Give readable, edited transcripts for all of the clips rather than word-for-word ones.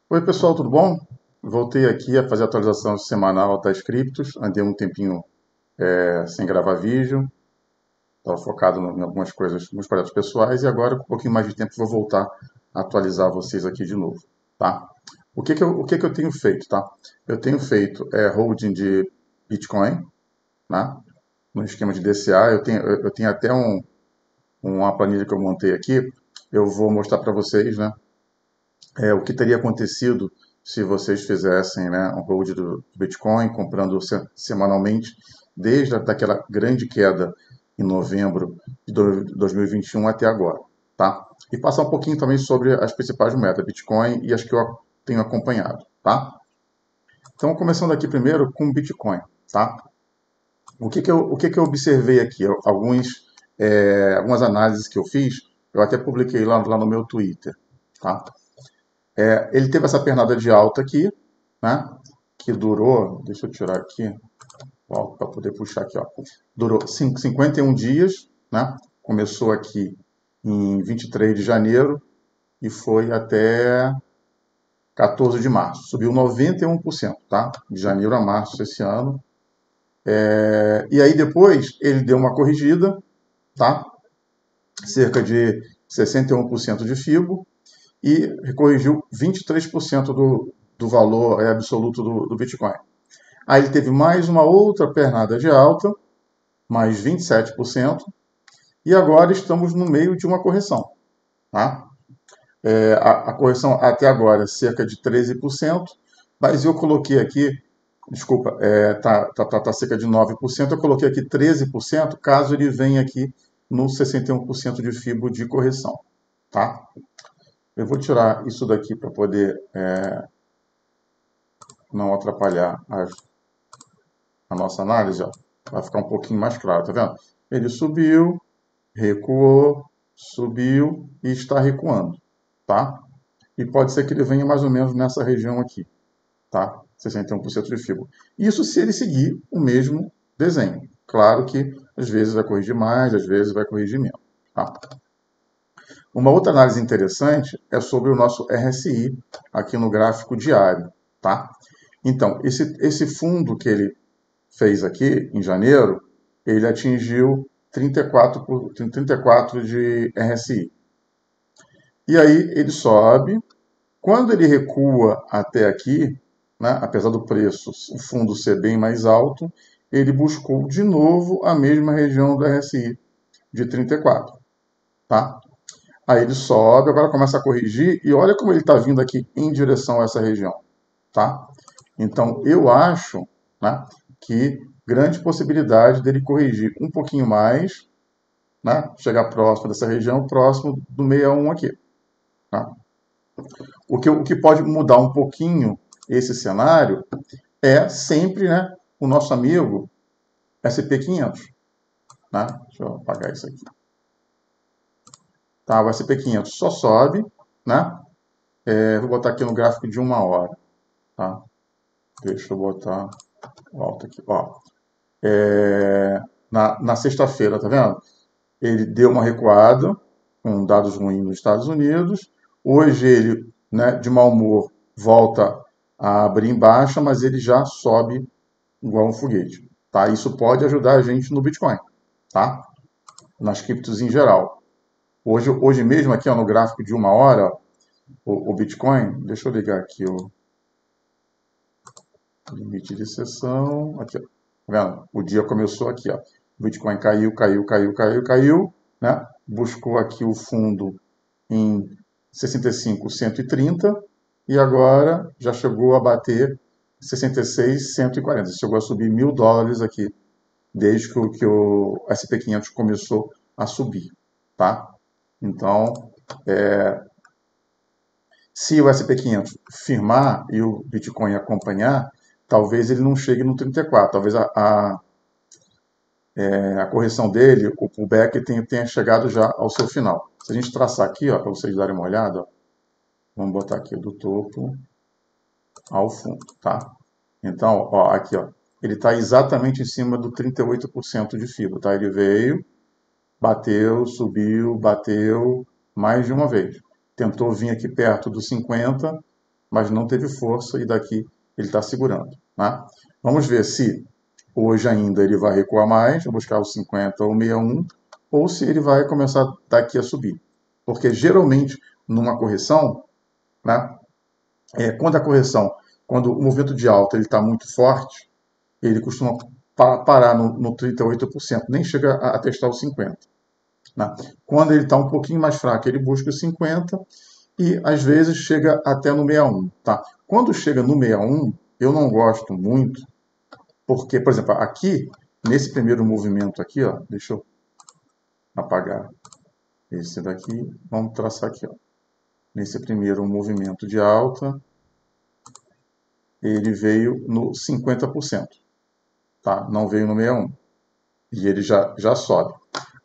Oi pessoal, tudo bom? Voltei aqui a fazer a atualização semanal das criptos. Andei um tempinho sem gravar vídeo, estava focado em algumas coisas, nos projetos pessoais e agora com um pouquinho mais de tempo vou voltar a atualizar vocês aqui de novo, tá? O que que eu tenho feito, tá? Eu tenho feito holding de Bitcoin, né? No esquema de DCA. Eu tenho até uma planilha que eu montei aqui. Eu vou mostrar para vocês, né? O que teria acontecido se vocês fizessem, né, um hold do Bitcoin, comprando semanalmente, desde daquela grande queda em novembro de 2021 até agora, tá? E passar um pouquinho também sobre as principais moedas, Bitcoin e as que eu tenho acompanhado, tá? Então, começando aqui primeiro com o Bitcoin, tá? O que que eu observei aqui? Algumas análises que eu fiz, eu até publiquei lá no meu Twitter, tá? Ele teve essa pernada de alta aqui, né? Que durou, deixa eu tirar aqui, para poder puxar aqui, ó. Durou 51 dias, né? Começou aqui em 23 de janeiro e foi até 14 de março. Subiu 91%, tá? De janeiro a março esse ano. E aí depois ele deu uma corrigida, tá? Cerca de 61% de FIBO e corrigiu 23% do valor absoluto do Bitcoin. Aí ele teve mais uma outra pernada de alta, mais 27%, e agora estamos no meio de uma correção. Tá? A correção até agora é cerca de 13%, mas eu coloquei aqui, desculpa, tá cerca de 9%, eu coloquei aqui 13% caso ele venha aqui no 61% de FIBO de correção. Tá? Eu vou tirar isso daqui para poder não atrapalhar a nossa análise, ó. Vai ficar um pouquinho mais claro, tá vendo? Ele subiu, recuou, subiu e está recuando, tá? E pode ser que ele venha mais ou menos nessa região aqui, tá? 61% de FIBO. Isso se ele seguir o mesmo desenho. Claro que às vezes vai corrigir mais, às vezes vai corrigir menos, tá? Uma outra análise interessante é sobre o nosso RSI aqui no gráfico diário, tá? Então, esse fundo que ele fez aqui em janeiro, ele atingiu 34 de RSI. E aí ele sobe. Quando ele recua até aqui, né, apesar do preço, o fundo ser bem mais alto, ele buscou de novo a mesma região do RSI, de 34. Tá? Aí ele sobe, agora começa a corrigir, e olha como ele está vindo aqui em direção a essa região. Tá? Então, eu acho, né, que grande possibilidade dele corrigir um pouquinho mais, né, chegar próximo dessa região, próximo do 61 aqui. Tá? O que pode mudar um pouquinho esse cenário é sempre, né, o nosso amigo SP500. Né? Deixa eu apagar isso aqui. Tá, o SP500 só sobe, né? Vou botar aqui no gráfico de uma hora. Tá? Deixa eu botar alto aqui. Ó. Na sexta-feira, tá vendo? Ele deu uma recuada, com dados ruins nos Estados Unidos. Hoje ele, né, de mau humor, volta a abrir em baixa, mas ele já sobe igual um foguete. Tá? Isso pode ajudar a gente no Bitcoin, tá? Nas criptos em geral. Hoje mesmo, aqui ó, no gráfico de uma hora, o Bitcoin, deixa eu ligar aqui o limite de sessão. Aqui, ó. Tá vendo? O dia começou aqui, ó. O Bitcoin caiu, né? Buscou aqui o fundo em 65.130 e agora já chegou a bater 66.140. Chegou a subir $1.000 aqui desde que o SP500 começou a subir, tá? Então, se o SP500 firmar e o Bitcoin acompanhar, talvez ele não chegue no 34, talvez a correção dele, o pullback, tenha chegado já ao seu final. Se a gente traçar aqui, para vocês darem uma olhada, ó, vamos botar aqui do topo ao fundo, tá? Então, ó, aqui, ó, ele está exatamente em cima do 38% de fibra, tá? Ele veio, bateu, subiu, bateu mais de uma vez. Tentou vir aqui perto dos 50, mas não teve força e daqui ele está segurando. Né? Vamos ver se hoje ainda ele vai recuar mais, vai buscar o 50 ou 61, ou se ele vai começar daqui a subir. Porque geralmente, numa correção, né, quando o movimento de alta está muito forte, ele costuma parar no 38%, nem chega a testar os 50%. Né? Quando ele está um pouquinho mais fraco, ele busca os 50% e às vezes chega até no 61. Tá? Quando chega no 61, eu não gosto muito, porque, por exemplo, aqui, nesse primeiro movimento aqui, ó, deixa eu apagar esse daqui, vamos traçar aqui. Ó. Nesse primeiro movimento de alta, ele veio no 50%. Tá? Não veio no 61. E ele já sobe.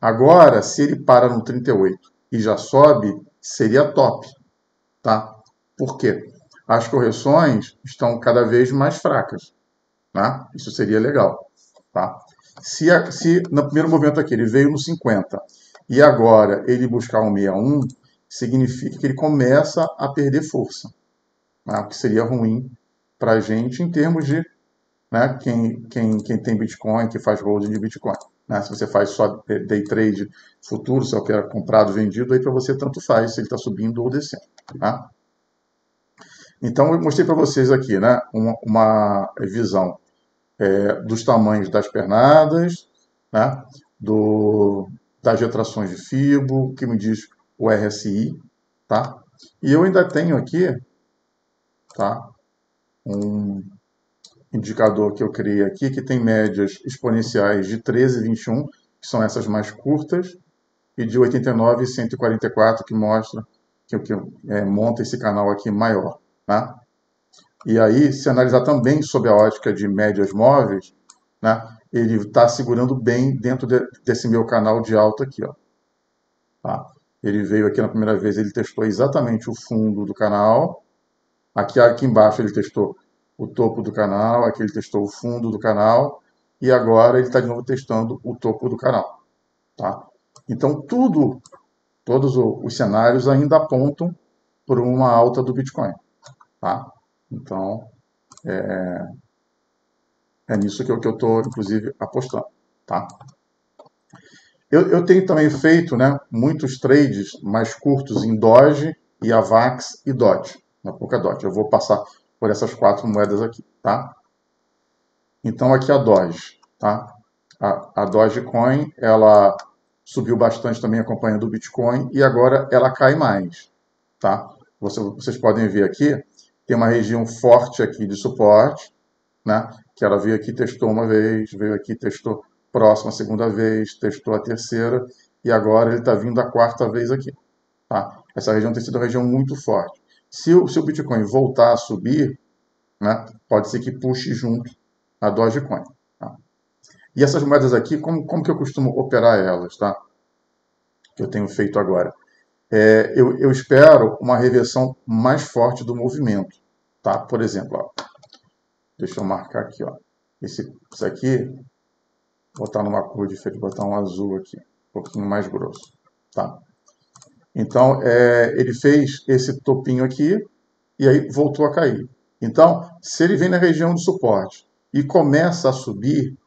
Agora, se ele para no 38 e já sobe, seria top. Tá? Por quê? As correções estão cada vez mais fracas. Tá? Isso seria legal. Tá? Se no primeiro movimento aqui ele veio no 50 e agora ele buscar um 61, significa que ele começa a perder força. Tá? O que seria ruim para a gente em termos de, né, quem tem Bitcoin, que faz holding de Bitcoin. Né? Se você faz só day trade futuro, se eu quero comprado, vendido, aí para você tanto faz se ele está subindo ou descendo. Tá? Então eu mostrei para vocês aqui, né, uma visão dos tamanhos das pernadas, né, das retrações de FIBO, que me diz o RSI. Tá? E eu ainda tenho aqui, tá, um indicador que eu criei aqui, que tem médias exponenciais de 13 e 21, que são essas mais curtas, e de 89 e 144, que mostra que monta esse canal aqui maior. Tá? E aí, se analisar também sob a ótica de médias móveis, né, ele está segurando bem dentro desse meu canal de alta aqui. Ó. Tá? Ele veio aqui na primeira vez, ele testou exatamente o fundo do canal. Aqui embaixo ele testou o topo do canal, aqui ele testou o fundo do canal, e agora ele está de novo testando o topo do canal. Tá? Então, todos os cenários ainda apontam por uma alta do Bitcoin. Tá? Então, é nisso que eu estou, inclusive, apostando. Tá? Eu tenho também feito, né, muitos trades mais curtos em Doge, e AVAX e DOT, na Polkadot. Eu vou passar por essas 4 moedas aqui. Tá? Então, aqui a Doge. Tá? A Dogecoin, ela subiu bastante também acompanhando o Bitcoin e agora ela cai mais. Tá? Vocês podem ver aqui, tem uma região forte aqui de suporte, né? Que ela veio aqui, testou uma vez, veio aqui, testou próxima, segunda vez, testou a terceira, e agora ele está vindo a 4ª vez aqui. Tá? Essa região tem sido uma região muito forte. Se o Bitcoin voltar a subir, né, pode ser que puxe junto a Dogecoin. Tá? E essas moedas aqui, como que eu costumo operar elas? Tá? Que eu tenho feito agora. Eu espero uma reversão mais forte do movimento. Tá? Por exemplo, ó, deixa eu marcar aqui. Ó, isso aqui, botar numa cor diferente, botar um azul aqui, um pouquinho mais grosso. Tá? Então, ele fez esse topinho aqui e aí voltou a cair. Então, se ele vem na região de suporte e começa a subir,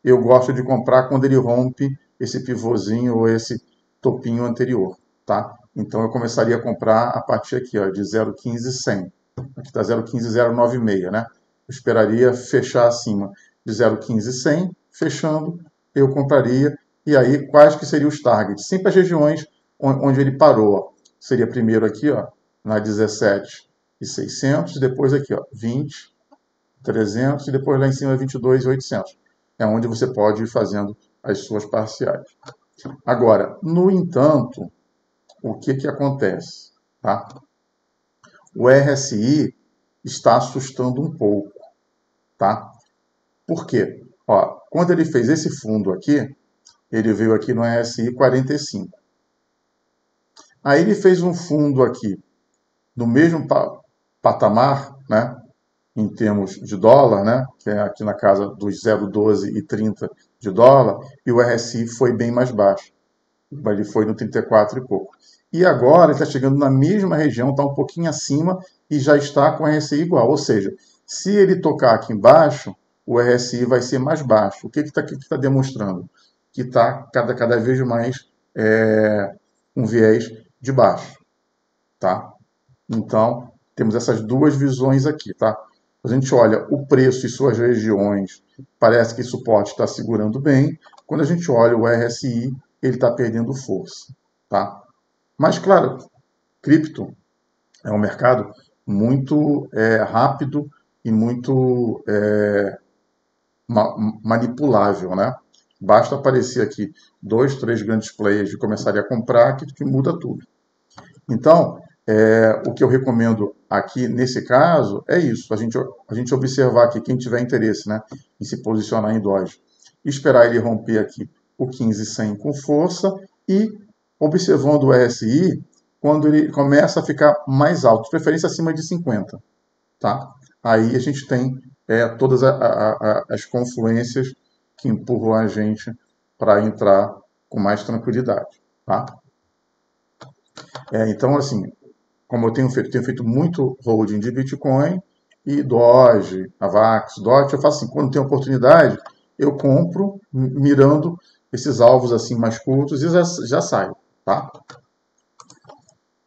eu gosto de comprar quando ele rompe esse pivôzinho ou esse topinho anterior. Tá? Então, eu começaria a comprar a partir aqui, ó, de 0,15,100. Aqui está 0,15,096, né? Eu esperaria fechar acima de 0,15,100, fechando, eu compraria. E aí, quais que seriam os targets? Sempre as regiões onde ele parou. Seria primeiro aqui, ó, na 17,600, depois aqui, ó, 20,300 e depois lá em cima 22,800. É onde você pode ir fazendo as suas parciais. Agora, no entanto, o que acontece? Tá? O RSI está assustando um pouco. Tá? Por quê? Ó, quando ele fez esse fundo aqui, ele veio aqui no RSI 45. Aí ele fez um fundo aqui no mesmo patamar, né, em termos de dólar, né, que é aqui na casa dos 0,12 e 30 de dólar, e o RSI foi bem mais baixo. Ele foi no 34 e pouco. E agora ele está chegando na mesma região, está um pouquinho acima e já está com o RSI igual. Ou seja, se ele tocar aqui embaixo, o RSI vai ser mais baixo. O que está demonstrando? Que está cada vez mais um viés de baixo. Tá? Então, temos essas duas visões aqui. Tá? A gente olha o preço e suas regiões, parece que o suporte está segurando bem. Quando a gente olha o RSI, ele está perdendo força. Tá? Mas, claro, cripto é um mercado muito rápido e muito manipulável, né? Basta aparecer aqui 2, 3 grandes players e começarem a comprar que muda tudo. Então, o que eu recomendo aqui nesse caso é isso, a gente observar aqui, quem tiver interesse, né, em se posicionar em Doge, esperar ele romper aqui o 15.100 com força e observando o RSI quando ele começa a ficar mais alto, de preferência acima de 50, tá? Aí a gente tem todas as confluências que empurram a gente para entrar com mais tranquilidade, tá? Então, assim, como eu tenho feito muito holding de Bitcoin e Doge, AVAX, DOT, eu faço assim, quando tem oportunidade, eu compro mirando esses alvos assim mais curtos e já saio, tá?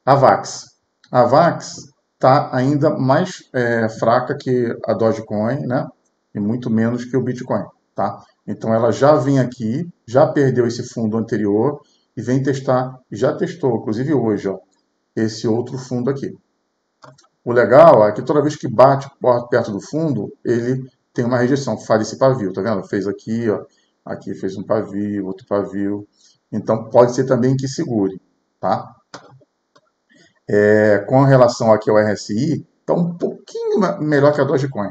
AVAX. A AVAX está ainda mais fraca que a Dogecoin, né? E muito menos que o Bitcoin, tá? Então ela já vem aqui, já perdeu esse fundo anterior e vem testar, já testou, inclusive hoje, ó, esse outro fundo aqui. O legal é que toda vez que bate perto do fundo, ele tem uma rejeição, faz esse pavio, tá vendo? Fez aqui, ó, aqui fez um pavio, outro pavio. Então pode ser também que segure, tá? Com relação aqui ao RSI, está um pouquinho melhor que a Dogecoin.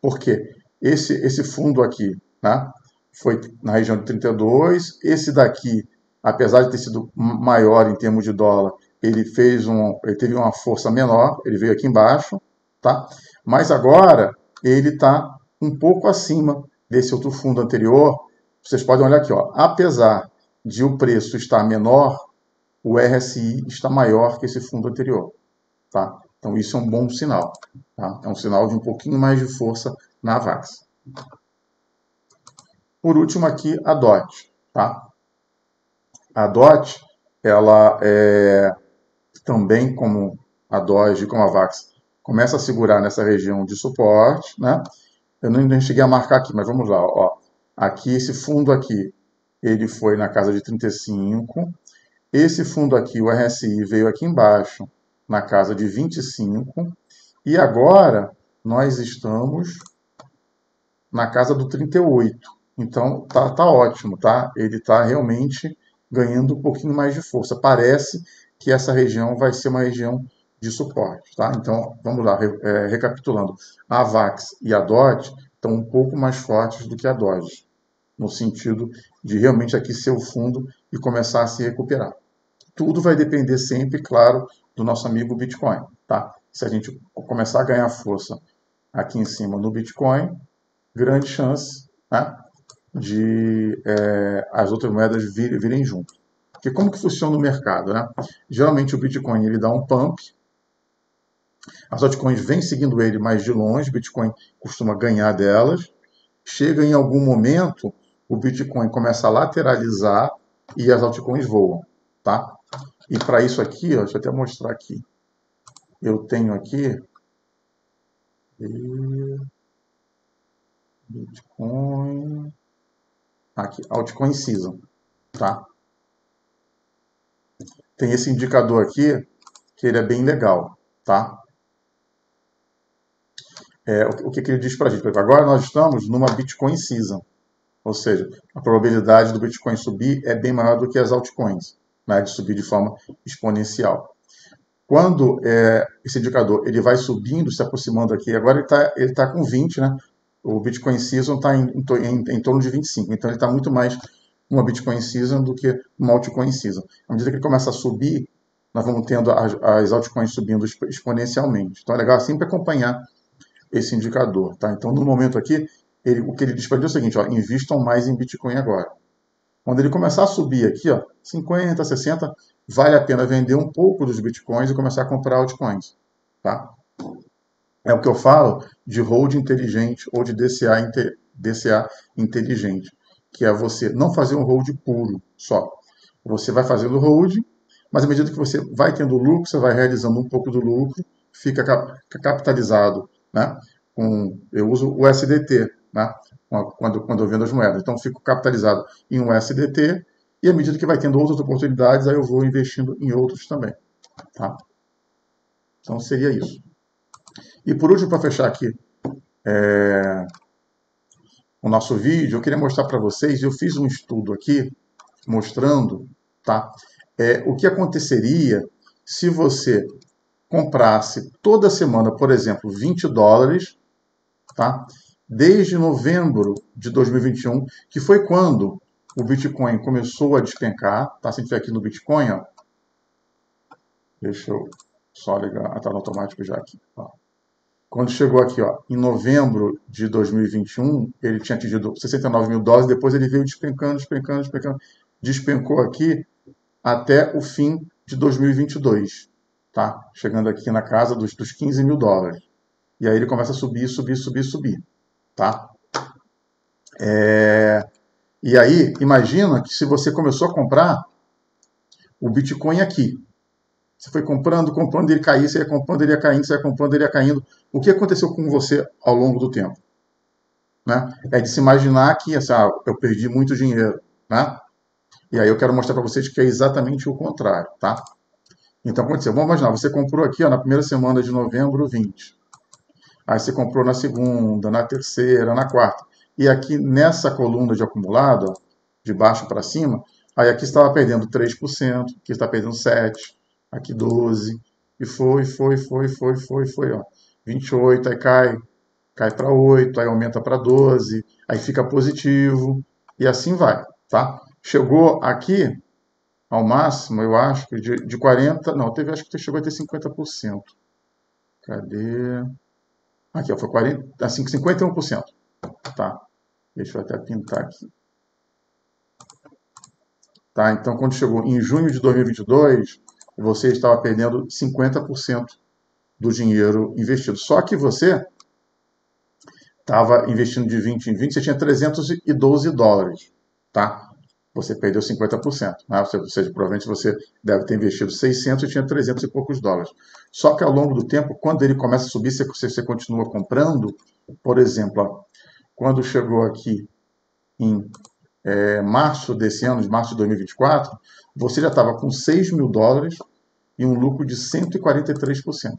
Por quê? Esse fundo aqui, né, foi na região de 32. Esse daqui, apesar de ter sido maior em termos de dólar, ele teve uma força menor, ele veio aqui embaixo, tá? Mas agora ele está um pouco acima desse outro fundo anterior. Vocês podem olhar aqui, ó, apesar de o preço estar menor, o RSI está maior que esse fundo anterior. Tá? Então isso é um bom sinal. Tá? É um sinal de um pouquinho mais de força na VAX. Por último aqui, a DOT. Tá? A DOT, ela também como a Doge e como a VAX, começa a segurar nessa região de suporte. Né? Eu não cheguei a marcar aqui, mas vamos lá. Ó. Aqui, esse fundo aqui, ele foi na casa de 35. Esse fundo aqui, o RSI, veio aqui embaixo, na casa de 25. E agora, nós estamos na casa do 38. Então, tá ótimo, tá? Ele está realmente ganhando um pouquinho mais de força. Parece que essa região vai ser uma região de suporte, tá? Então, vamos lá, recapitulando. A VAX e a DOT estão um pouco mais fortes do que a Doge, no sentido de realmente aqui ser o fundo e começar a se recuperar. Tudo vai depender sempre, claro, do nosso amigo Bitcoin, tá? Se a gente começar a ganhar força aqui em cima no Bitcoin, grande chance, né, de as outras moedas virem junto. Porque como que funciona o mercado, né? Geralmente o Bitcoin ele dá um pump, as altcoins vêm seguindo ele mais de longe, o Bitcoin costuma ganhar delas, chega em algum momento, o Bitcoin começa a lateralizar e as altcoins voam, tá? E para isso aqui, ó, deixa eu até mostrar aqui. Eu tenho aqui Bitcoin, aqui, Altcoin Season, tá? Tem esse indicador aqui que ele é bem legal, tá? O que ele diz para a gente? Agora nós estamos numa Bitcoin Season, ou seja, a probabilidade do Bitcoin subir é bem maior do que as altcoins, né, de subir de forma exponencial. Quando esse indicador ele vai subindo, se aproximando aqui, agora ele tá com 20, né? O Bitcoin Season está em torno de 25, então ele está muito mais uma Bitcoin Season do que uma altcoin Season. À medida que ele começa a subir, nós vamos tendo as altcoins subindo exponencialmente. Então é legal sempre acompanhar esse indicador. Tá? Então no momento aqui, o que ele diz para gente é o seguinte, ó, invistam mais em Bitcoin agora. Quando ele começar a subir aqui, ó, 50, 60, vale a pena vender um pouco dos bitcoins e começar a comprar altcoins, tá? É o que eu falo de hold inteligente ou de DCA inteligente, que é você não fazer um hold puro só. Você vai fazendo hold, mas à medida que você vai tendo lucro, você vai realizando um pouco do lucro, fica capitalizado, né? Eu uso o USDT, né? Quando eu vendo as moedas. Então, eu fico capitalizado em um USDT e à medida que vai tendo outras oportunidades, aí eu vou investindo em outros também, tá? Então, seria isso. E por último, para fechar aqui o nosso vídeo, eu queria mostrar para vocês, eu fiz um estudo aqui mostrando, tá? O que aconteceria se você comprasse toda semana, por exemplo, 20 dólares, tá? Desde novembro de 2021, que foi quando o Bitcoin começou a despencar, tá? Se a gente estiver aqui no Bitcoin, ó, deixa eu só ligar, tá no automático já aqui, ó. Quando chegou aqui, ó, em novembro de 2021, ele tinha atingido 69 mil dólares, depois ele veio despencando, despencando, despencando, despencou aqui até o fim de 2022, tá? Chegando aqui na casa dos 15 mil dólares. E aí ele começa a subir, subir, subir, subir, tá? E aí, imagina que se você começou a comprar o Bitcoin aqui, você foi comprando, comprando, ele caía, você ia comprando, ele ia caindo, você ia comprando, ele ia caindo. O que aconteceu com você ao longo do tempo? Né? É de se imaginar que assim, eu perdi muito dinheiro, né? E aí eu quero mostrar para vocês que é exatamente o contrário, tá? Então, aconteceu. Vamos imaginar, você comprou aqui ó, na primeira semana de novembro 20. Aí você comprou na segunda, na terceira, na quarta. E aqui nessa coluna de acumulado, ó, de baixo para cima, aí aqui estava perdendo 3%, aqui está perdendo 7%, aqui 12%, e foi, ó. 28, aí cai para 8, aí aumenta para 12, aí fica positivo, e assim vai, tá? Chegou aqui ao máximo, eu acho, que de 40, não, acho que chegou a ter 50%. Cadê? Aqui, ó, foi 40, assim, 51%, tá? Deixa eu até pintar aqui. Tá? Então, quando chegou em junho de 2022, você estava perdendo 50% do dinheiro investido. Só que você estava investindo de 20 em 20, você tinha 312 dólares, tá? Você perdeu 50%, né? Ou seja, provavelmente você deve ter investido 600 e tinha 300 e poucos dólares. Só que ao longo do tempo, quando ele começa a subir, você continua comprando. Por exemplo, ó, quando chegou aqui em março desse ano, de março de 2024, você já estava com 6 mil dólares e um lucro de 143%.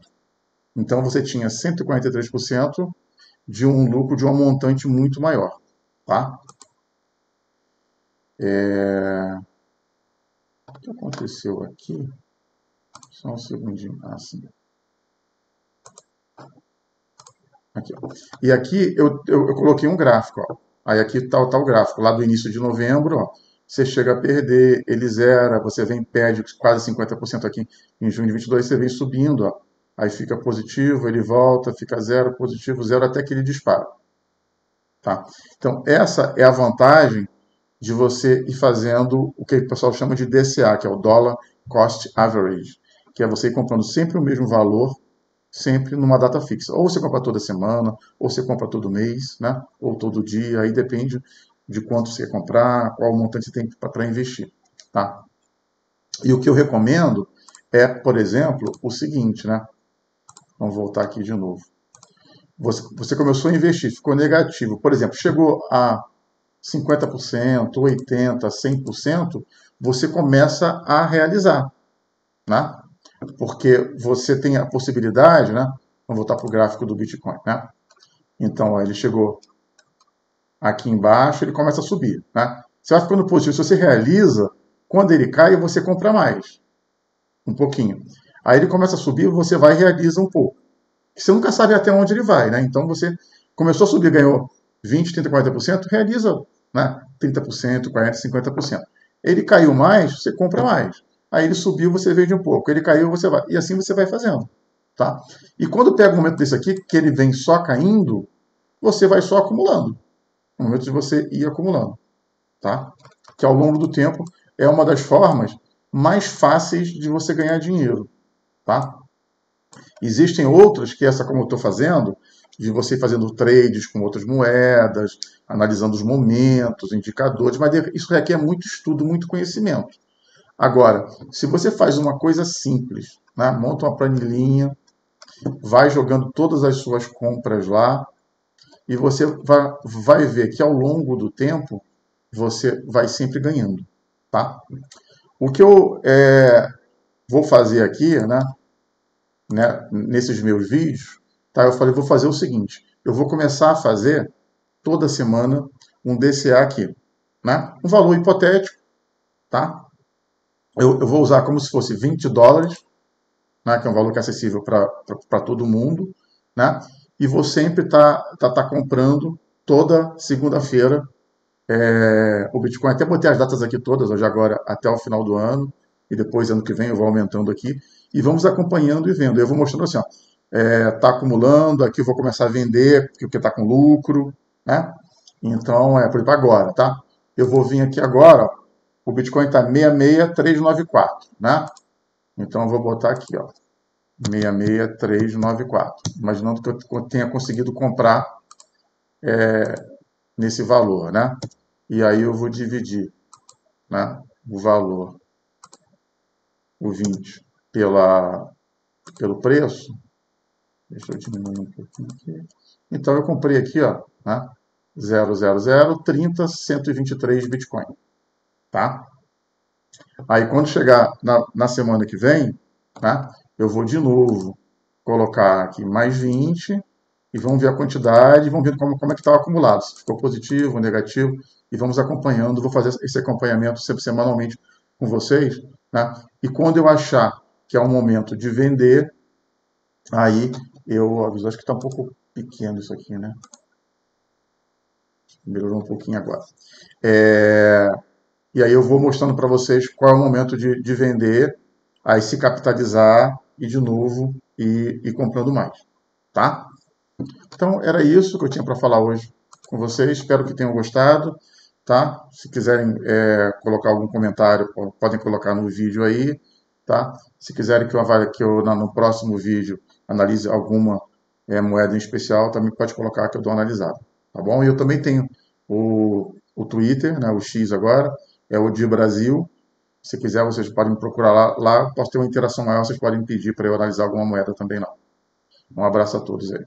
Então você tinha 143% de um lucro de uma montante muito maior, tá? O que aconteceu aqui? Só um segundinho. Assim. Aqui, ó. E aqui eu coloquei um gráfico, ó. Aí aqui tá o gráfico, lá do início de novembro, ó. Você chega a perder, ele zera, você vem perde quase 50% aqui em junho de 22, você vem subindo, ó. Aí fica positivo, ele volta, fica zero, positivo, zero, até que ele dispara. Tá? Então, essa é a vantagem de você ir fazendo o que o pessoal chama de DCA, que é o Dollar Cost Average, que é você ir comprando sempre o mesmo valor, sempre numa data fixa. Ou você compra toda semana, ou você compra todo mês, né? Ou todo dia, aí depende de quanto você quer comprar, qual montante você tem para investir. Tá? E o que eu recomendo é, por exemplo, o seguinte, né? Vamos voltar aqui de novo. Você começou a investir, ficou negativo. Por exemplo, chegou a 50%, 80%, 100%, você começa a realizar, né? Porque você tem a possibilidade, né? Vamos voltar para o gráfico do Bitcoin, né? Então, ó, ele chegou aqui embaixo, ele começa a subir, né? Você vai ficando positivo. Se você realiza, quando ele cai, você compra mais, um pouquinho. Aí ele começa a subir, você vai e realiza um pouco. Você nunca sabe até onde ele vai, né? Então você começou a subir, ganhou 20, 30, 40%, realiza, né? 30%, 40%, 50%. Ele caiu mais, você compra mais. Aí ele subiu, você vende um pouco. Ele caiu, você vai. E assim você vai fazendo, tá? E quando pega um momento desse aqui, que ele vem só caindo, você vai só acumulando. No momento de você ir acumulando, tá? que ao longo do tempo é uma das formas mais fáceis de você ganhar dinheiro, tá? Existem outras que essa como eu estou fazendo, de você fazendo trades com outras moedas, analisando os momentos, indicadores, mas isso requer muito estudo, muito conhecimento. Agora, se você faz uma coisa simples, né? Monta uma planilhinha, vai jogando todas as suas compras lá e você vai ver que ao longo do tempo você vai sempre ganhando, tá? O que eu vou fazer aqui, nesses meus vídeos, tá? Eu falei, vou fazer o seguinte, eu vou começar a fazer toda semana um DCA aqui, né? Um valor hipotético, tá? Eu vou usar como se fosse $20, né? Que é um valor que é acessível para todo mundo, né? E vou sempre tá comprando toda segunda-feira o Bitcoin. Até botei as datas aqui todas, hoje agora até o final do ano, e depois ano que vem eu vou aumentando aqui, e vamos acompanhando e vendo. Eu vou mostrando assim, ó, tá acumulando, aqui eu vou começar a vender, porque está com lucro, né? Então, por exemplo, agora, tá? Eu vou vir aqui agora, ó, o Bitcoin está 66394, né? Então eu vou botar aqui, ó, 66394, imaginando que eu tenha conseguido comprar nesse valor, né? E aí eu vou dividir, né, o valor, o 20, pelo preço. Deixa eu diminuir um pouquinho aqui. Então eu comprei aqui, ó, né, 123 Bitcoin, tá? Aí quando chegar na semana que vem, né, eu vou de novo colocar aqui mais 20 e vamos ver a quantidade, vamos ver como é que está o acumulado, se ficou positivo, negativo, e vamos acompanhando. Vou fazer esse acompanhamento sempre semanalmente com vocês, né? E quando eu achar que é o momento de vender, aí eu aviso. Acho que está um pouco pequeno isso aqui, né? Melhorou um pouquinho agora. E aí eu vou mostrando para vocês qual é o momento de vender, aí se capitalizar e de novo ir comprando mais, tá? Então, era isso que eu tinha para falar hoje com vocês. Espero que tenham gostado, tá? Se quiserem colocar algum comentário, podem colocar no vídeo aí, tá? Se quiserem que eu no próximo vídeo analise alguma moeda em especial, também pode colocar que eu dou uma analisada, tá bom? E eu também tenho o Twitter, né, o X agora, é o de Brasil. Se quiser, vocês podem me procurar lá. Lá posso ter uma interação maior, vocês podem pedir para eu analisar alguma moeda também lá. Um abraço a todos aí.